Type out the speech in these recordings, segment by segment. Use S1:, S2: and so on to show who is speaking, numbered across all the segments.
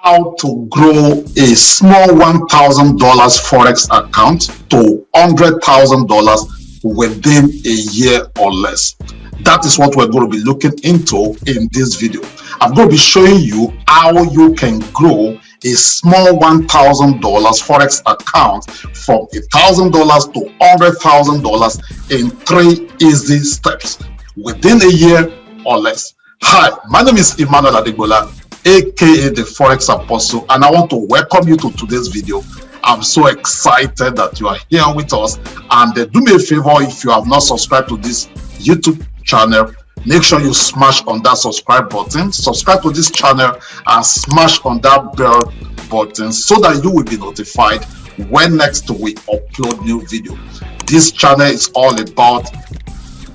S1: how to grow a small $1,000 Forex account to $100,000 within a year or less. That is what we're going to be looking into in this video. I'm going to be showing you how you can grow a small $1,000 Forex account from $1,000 to $100,000 in 3 easy steps within a year or less. Hi, my name is Emmanuel Adegbola, aka the Forex Apostle, and I want to welcome you to today's video. I'm so excited that you are here with us, and do me a favor, if you have not subscribed to this YouTube channel, make sure you smash on that subscribe button, subscribe to this channel, and smash on that bell button so that you will be notified when next we upload new video. This channel is all about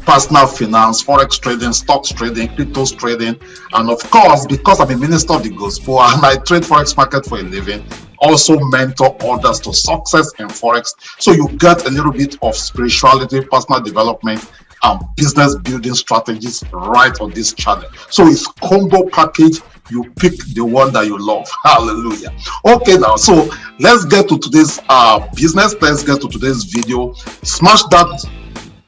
S1: personal finance, forex trading, stocks trading, cryptos trading, and of course, because I'm a minister of the gospel and I trade forex market for a living, also mentor others to success in forex, so you get a little bit of spirituality, personal development, and business building strategies right on this channel. So it's combo package. You pick the one that you love. Hallelujah. Okay, now so let's get to today's business. Let's get to today's video. Smash that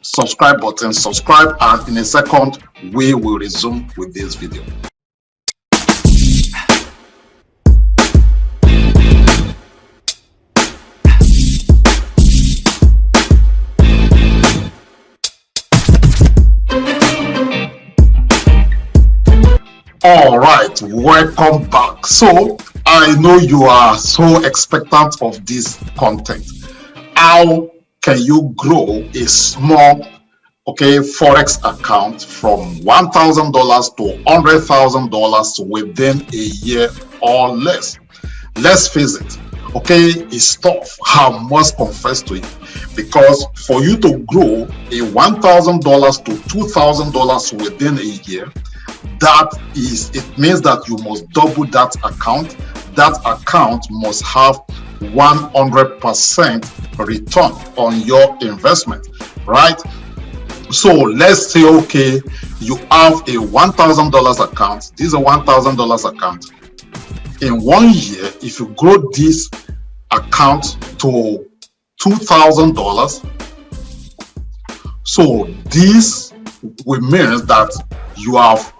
S1: subscribe button, subscribe, and in a second we will resume with this video. All right, welcome back. So I know you are so expectant of this content. How can you grow a small Forex account from $1,000 to $100,000 within a year or less? Let's face it, it's tough. I must confess to you, because for you to grow a $1,000 to $2,000 within a year, it means that you must double that account. That account must have 100% return on your investment, right? So let's say, you have a $1,000 account. This is a $1,000 account. In 1 year, if you grow this account to $2,000, so this will mean that you have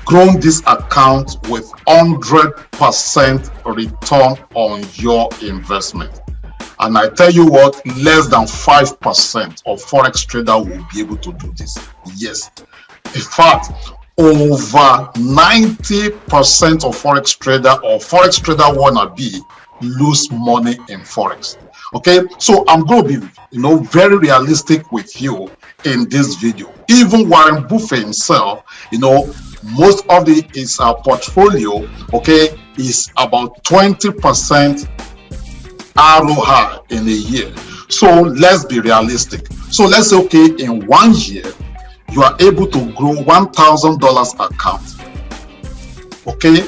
S1: grown this account with 100% return on your investment. And I tell you what, less than 5% of forex trader will be able to do this. Yes, in fact, over 90% of forex trader or forex trader wannabe lose money in forex. So I'm going to be very realistic with you in this video. Even Warren Buffett himself, most of his portfolio is about 20% ROI in a year. So let's be realistic. So let's say in 1 year you are able to grow $1,000 account.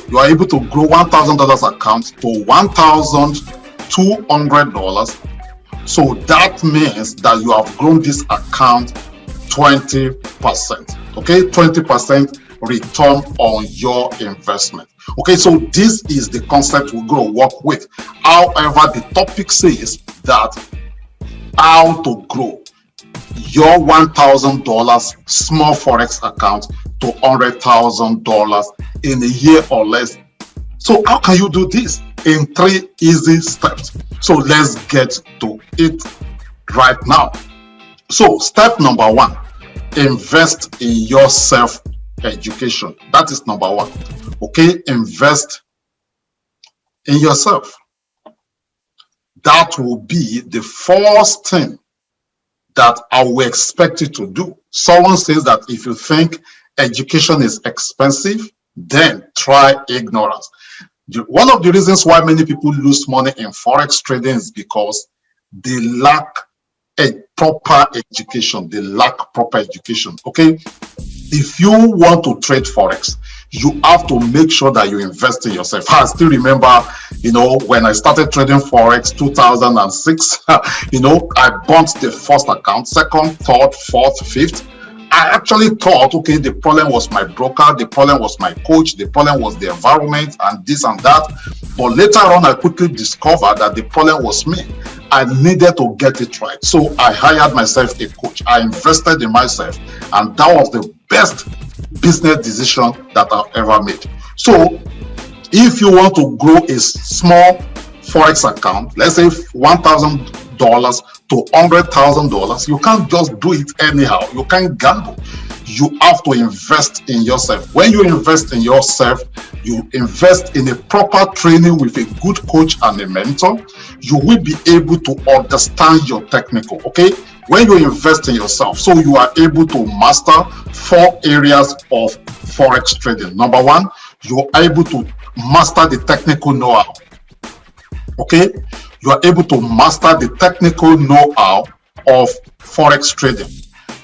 S1: You are able to grow $1,000 account to $1,200. So that means that you have grown this account 20%. 20% return on your investment. So this is the concept we're going to work with. However, the topic says that how to grow your $1,000 small forex account to $100,000 in a year or less. So how can you do this? In 3 easy steps. So let's get to it right now. So step number 1, invest in yourself education. That is number 1. Invest in yourself. That will be the first thing that I will expect you to do. Someone says that if you think education is expensive, then try ignorance. One of the reasons why many people lose money in forex trading is because they lack a proper education. They lack proper education. If you want to trade forex, you have to make sure that you invest in yourself. I still remember, when I started trading forex 2006, I bought the first account, second, third, fourth, fifth, I actually thought, okay, the problem was my broker, the problem was my coach, the problem was the environment and this and that. But later on, I quickly discovered that the problem was me. I needed to get it right. So I hired myself a coach. I invested in myself, and that was the best business decision that I've ever made. So if you want to grow a small Forex account, let's say $1,000 to $100,000, you can't just do it anyhow. You can't gamble. You have to invest in yourself. When you invest in yourself, you invest in a proper training with a good coach and a mentor, you will be able to understand your technical, okay? When you invest in yourself, so you are able to master 4 areas of Forex trading. Number 1, you are able to master the technical know-how, okay? You are able to master the technical know-how of Forex trading.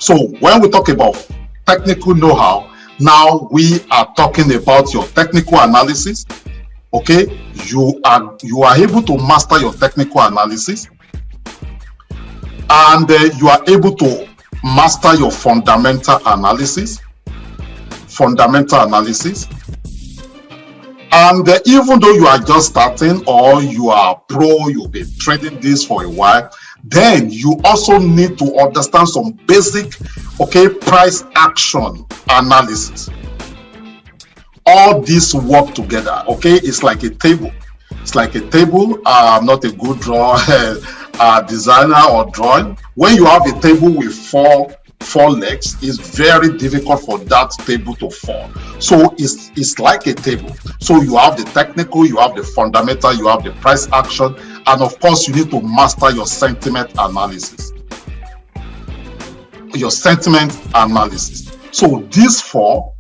S1: So when we talk about technical know-how, now we are talking about your technical analysis, okay? You are able to master your technical analysis, and you are able to master your fundamental analysis. And even though you are just starting, or you are pro, you've been trading this for a while, then you also need to understand some basic, okay, price action analysis. All this work together, okay? It's like a table. It's like a table. I'm not a good designer or drawing. When you have a table with four legs, it's very difficult for that table to fall. So it's like a table. So you have the technical, you have the fundamental, you have the price action, and of course you need to master your sentiment analysis. So these 4,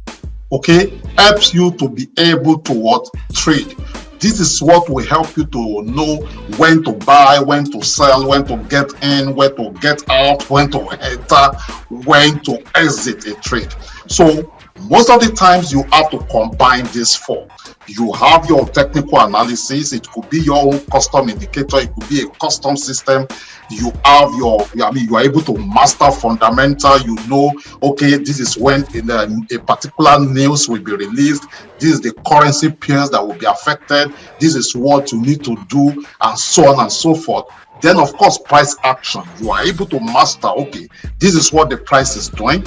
S1: okay, helps you to be able to trade. This is what will help you to know when to buy, when to sell, when to get in, when to get out, when to enter, when to exit a trade. So most of the times you have to combine these 4. You have your technical analysis. It could be your own custom indicator. It could be a custom system. You have you are able to master fundamental. You know, okay, this is when a particular news will be released. This is the currency pairs that will be affected. This is what you need to do, and so on and so forth. Then, of course, price action. You are able to master, okay, this is what the price is doing.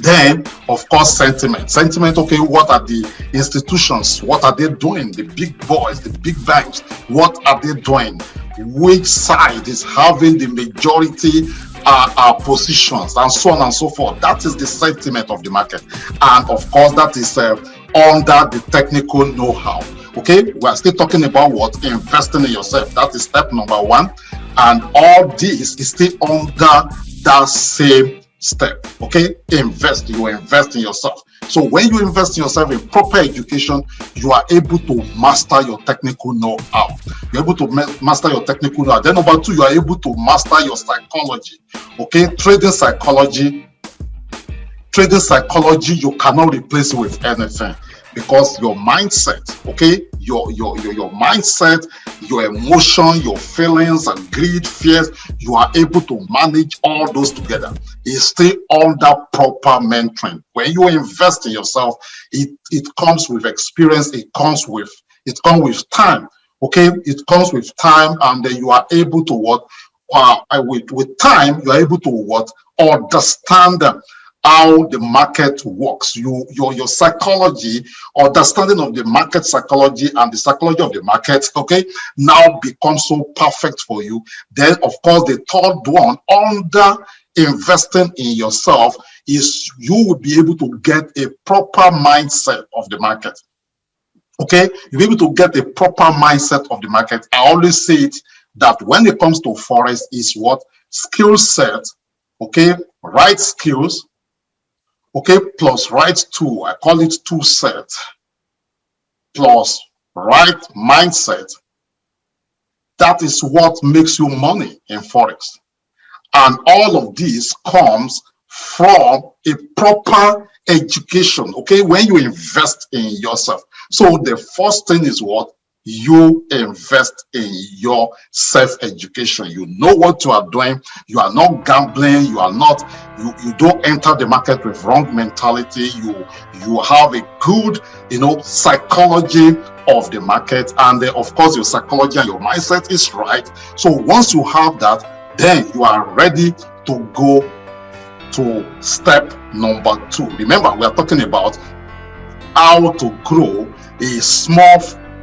S1: Then, of course, sentiment, okay, what are the institutions, what are they doing? The big boys, the big banks, what are they doing? Which side is having the majority positions, and so on and so forth? That is the sentiment of the market. And of course, that is under the technical know-how. Okay, we are still talking about what? Investing in yourself. That is step number 1. And all this is still under that same step. Okay, you invest in yourself. So when you invest in yourself in proper education, you are able to master your technical know-how. You're able to master your technical know-how. Then number 2, you are able to master your psychology. Okay, trading psychology, you cannot replace it with anything, because your mindset, okay, your mindset, your emotion, your feelings and greed, fears, you are able to manage all those together. It's still under proper mentoring. When you invest in yourself, it comes with experience, it comes with time. Okay, it comes with time, and then you are able to with time, you are able to understand how the market works. Your psychology, understanding of the market psychology and the psychology of the market, okay, now becomes so perfect for you. Then, of course, the third one under investing in yourself is you will be able to get a proper mindset of the market. Okay, you'll be able to get a proper mindset of the market. I always say it that when it comes to Forex is what? Skill set, okay, right skills, okay, plus right tool, I call it tool set, plus right mindset. That is what makes you money in Forex. And all of this comes from a proper education, okay, when you invest in yourself. So the first thing is what? you invest in your self-education. You know what you are doing. You are not gambling. You are not, you don't enter the market with wrong mentality. You have a good, psychology of the market, and of course your psychology and your mindset is right. So once you have that, then you are ready to go to step number 2. Remember, we are talking about how to grow a small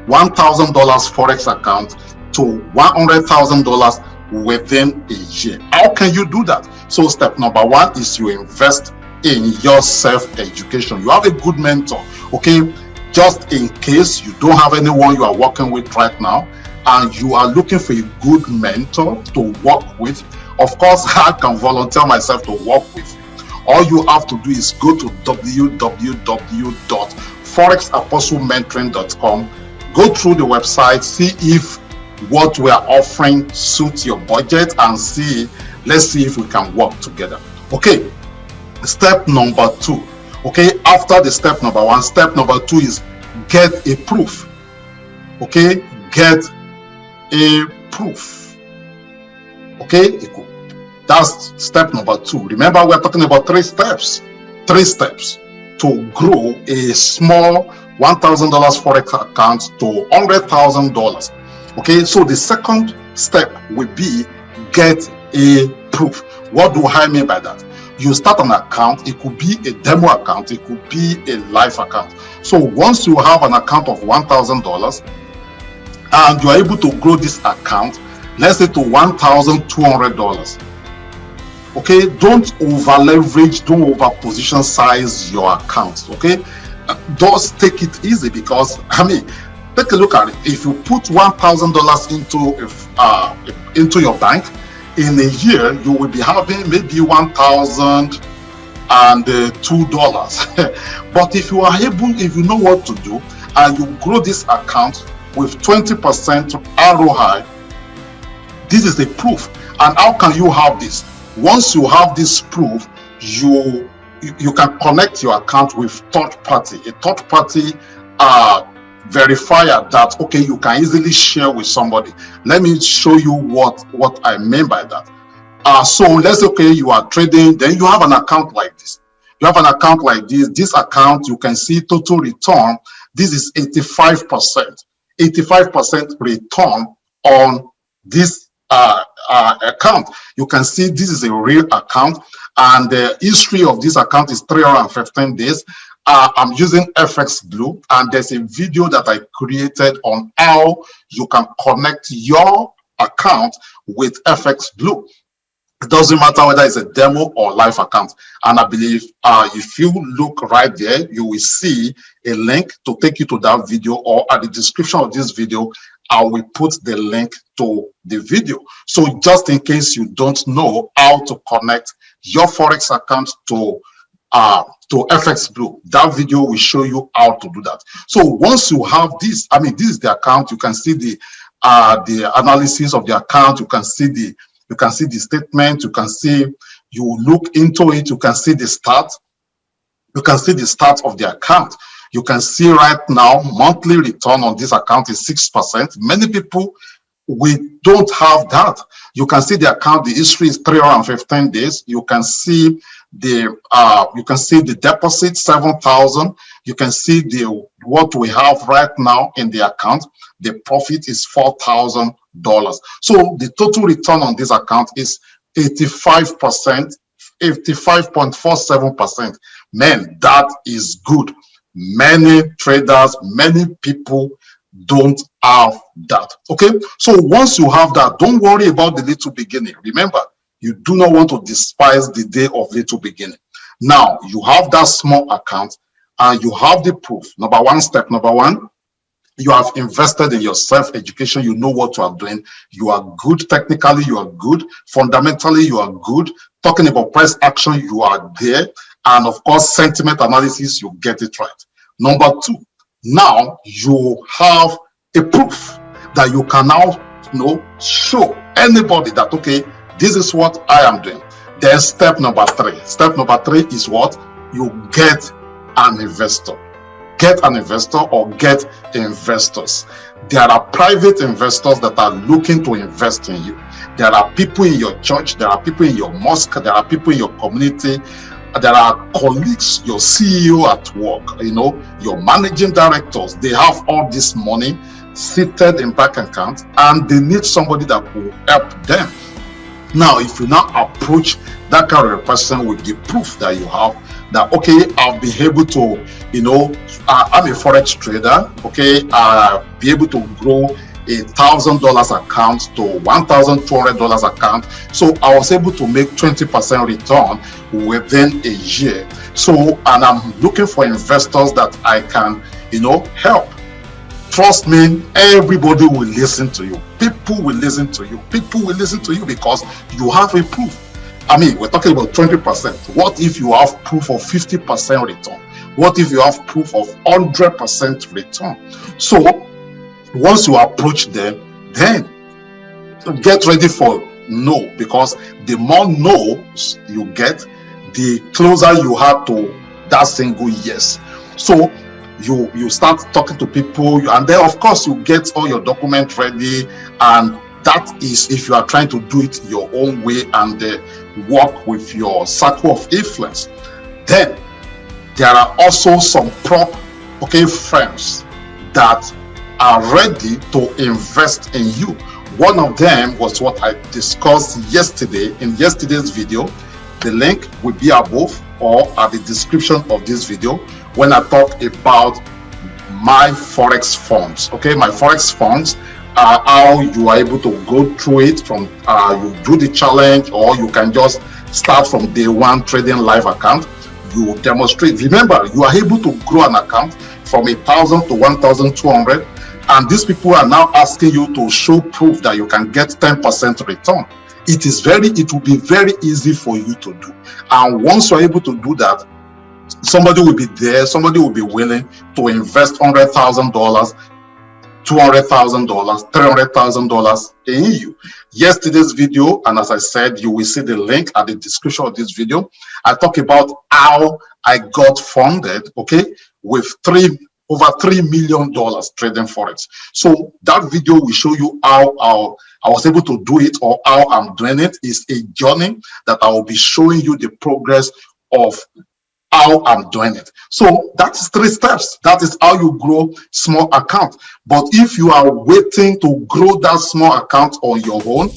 S1: $1,000 Forex account to $100,000 within a year. How can you do that? So step number 1 is you invest in your self-education. You have a good mentor, okay? Just in case you don't have anyone you are working with right now and you are looking for a good mentor to work with, of course, I can volunteer myself to work with you. All you have to do is go to www.forexapostlementoring.com. Go through the website, see if what we are offering suits your budget, and let's see if we can work together. Okay, step number 2. Okay, after the step number 1, step number 2 is get a proof. Okay, get a proof. Okay, that's step number 2. Remember, we're talking about 3 steps. 3 steps to grow a small $1,000 Forex account to $100,000. Okay, so the second step will be get a proof. What do I mean by that? You start an account. It could be a demo account, it could be a live account. So once you have an account of $1,000 and you are able to grow this account, let's say to $1,200, okay, don't over leverage, don't over position size your account. Okay, just take it easy, because take a look at it. If you put $1,000 into your bank, in a year you will be having maybe $1,002. But if you are able, if you know what to do, and you grow this account with 20% ROI, this is a proof. And how can you have this? Once you have this proof, you can connect your account with a third party verifier that, okay, you can easily share with somebody. Let me show you what I mean by that. So let's say, okay, you are trading, then you have an account like this. You have an account like this. This account, you can see total return. This is 85%. 85% return on this account. You can see this is a real account, and the history of this account is 315 days. I'm using FX Blue, and there's a video that I created on how you can connect your account with FX Blue. It doesn't matter whether it's a demo or live account. And I believe if you look right there, you will see a link to take you to that video, or at the description of this video, I will put the link to the video. So just in case you don't know how to connect your Forex account to FX Blue, that video will show you how to do that. So once you have this, this is the account. You can see the analysis of the account. You can see the statement. You can see, you look into it, you can see the start. You can see the start of the account. You can see right now monthly return on this account is 6%. Many people, we don't have that. You can see the account, the history is 315 days. You can see the deposit 7,000. You can see what we have right now in the account. The profit is $4,000. So the total return on this account is 85%, 85.47%. Man, that is good. Many traders, many people don't have that. Okay, so once you have that, don't worry about the little beginning. Remember, you do not want to despise the day of little beginning. Now you have that small account and you have the proof. Step number one, you have invested in your self-education. You know what you are doing. You are good technically, you are good fundamentally, you are good talking about price action, you are there, and of course sentiment analysis, you get it right. Number two, now you have a proof that you can now show anybody that, okay, this is what I am doing. Then step number three. Step number three is what? You get an investor. get an investor or get investors. There are private investors that are looking to invest in you. There are people in your church, there are people in your mosque, there are people in your community, there are colleagues, your CEO at work, your managing directors. They have all this money seated in bank accounts and they need somebody that will help them. Now, if you now approach that kind of a person with the proof that you have, that, okay, I'll be able to, I'm a Forex trader, okay, I'll be able to grow $1,000 account to $1,200 account. So I was able to make 20% return within a year. So, and I'm looking for investors that I can, help. Trust me, everybody will listen to you. People will listen to you. People will listen to you because you have a proof. I mean, we're talking about 20%. What if you have proof of 50% return? What if you have proof of 100% return? So once you approach them, then get ready for no, because the more no's you get, the closer you are to that single yes. So you start talking to people, and then of course you get all your documents ready, and that is if you are trying to do it your own way and work with your circle of influence. Then there are also some firms that are ready to invest in you. One of them was what I discussed yesterday in yesterday's video. The link will be above or at the description of this video when I talk about My Forex Funds. Okay, My Forex Funds are how you are able to go through it from you do the challenge, or you can just start from day one trading live account. You demonstrate. Remember, you are able to grow an account from 1,000 to 1,200, and these people are now asking you to show proof that you can get 10% return. It will be very easy for you to do. And once you're able to do that, somebody will be there, somebody will be willing to invest $100,000, $200,000, $300,000 in you. Yesterday's video, and as I said, you will see the link at the description of this video. I talk about how I got funded, okay, with over $3 million trading Forex. So that video will show you how I was able to do it, or how I'm doing it. Is a journey that I will be showing you the progress of how I'm doing it. So that's 3 steps. That is how you grow small account. But if you are waiting to grow that small account on your own,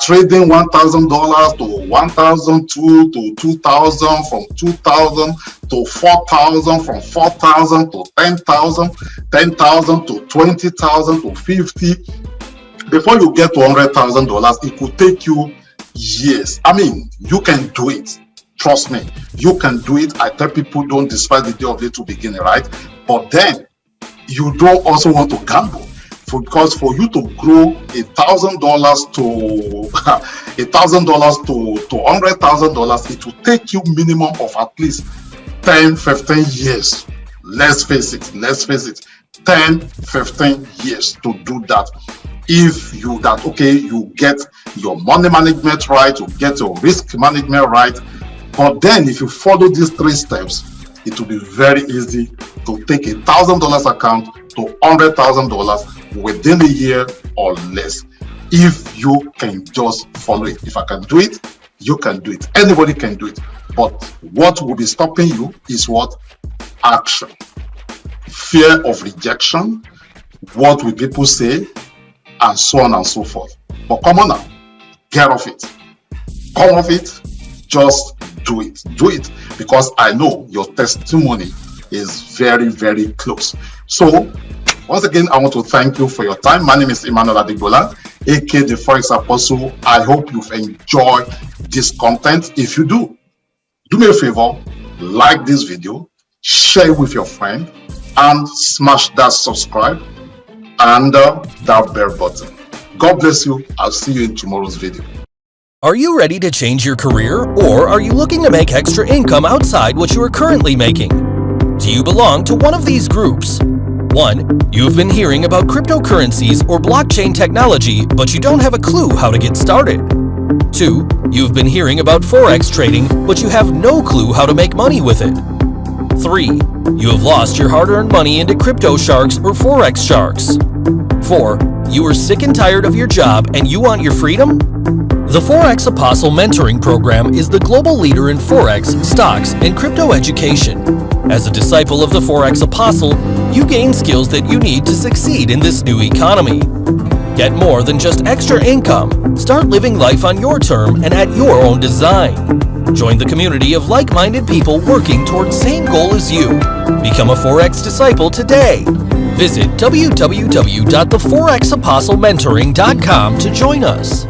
S1: trading $1,000 to $1,200 to $2,000, from $2,000 to $4,000, from $4,000 to $10,000, $10,000 to $20,000 to $50,000, before you get to $100,000, it could take you years. I mean, you can do it. Trust me, you can do it. I tell people, don't despise the day of little beginning, right? But then you don't also want to gamble, because for you to grow $1,000 to $1,000 to $100,000, it will take you minimum of at least 10-15 years. Let's face it, 10-15 years to do that. If you get your money management right, you get your risk management right. But then if you follow these 3 steps, it will be very easy to take $1,000 account to $100,000 within a year or less, if you can just follow it. If I can do it, you can do it. Anybody can do it. But what will be stopping you is what? Action. Fear of rejection. What will people say? And so on and so forth. But come on now, get off it. Come off it. Just do it. Do it, because I know your testimony is very, very close. So once again, I want to thank you for your time. My name is Emmanuel Adigbola, aka the Forex Apostle. I hope you've enjoyed this content. If you do me a favor, like this video, share it with your friend, and smash that subscribe and that bell button. God bless you. I'll see you in tomorrow's video.
S2: Are you ready to change your career, or are you looking to make extra income outside what you are currently making? Do you belong to one of these groups? 1. You've been hearing about cryptocurrencies or blockchain technology, but you don't have a clue how to get started. 2. You've been hearing about Forex trading, but you have no clue how to make money with it. 3. You have lost your hard-earned money into crypto sharks or Forex sharks. 4. You are sick and tired of your job and you want your freedom? The Forex Apostle Mentoring Program is the global leader in Forex, stocks, and crypto education. As a disciple of the Forex Apostle, you gain skills that you need to succeed in this new economy. Get more than just extra income. Start living life on your term and at your own design. Join the community of like-minded people working towards the same goal as you. Become a Forex disciple today. Visit www.theforexapostlementoring.com to join us.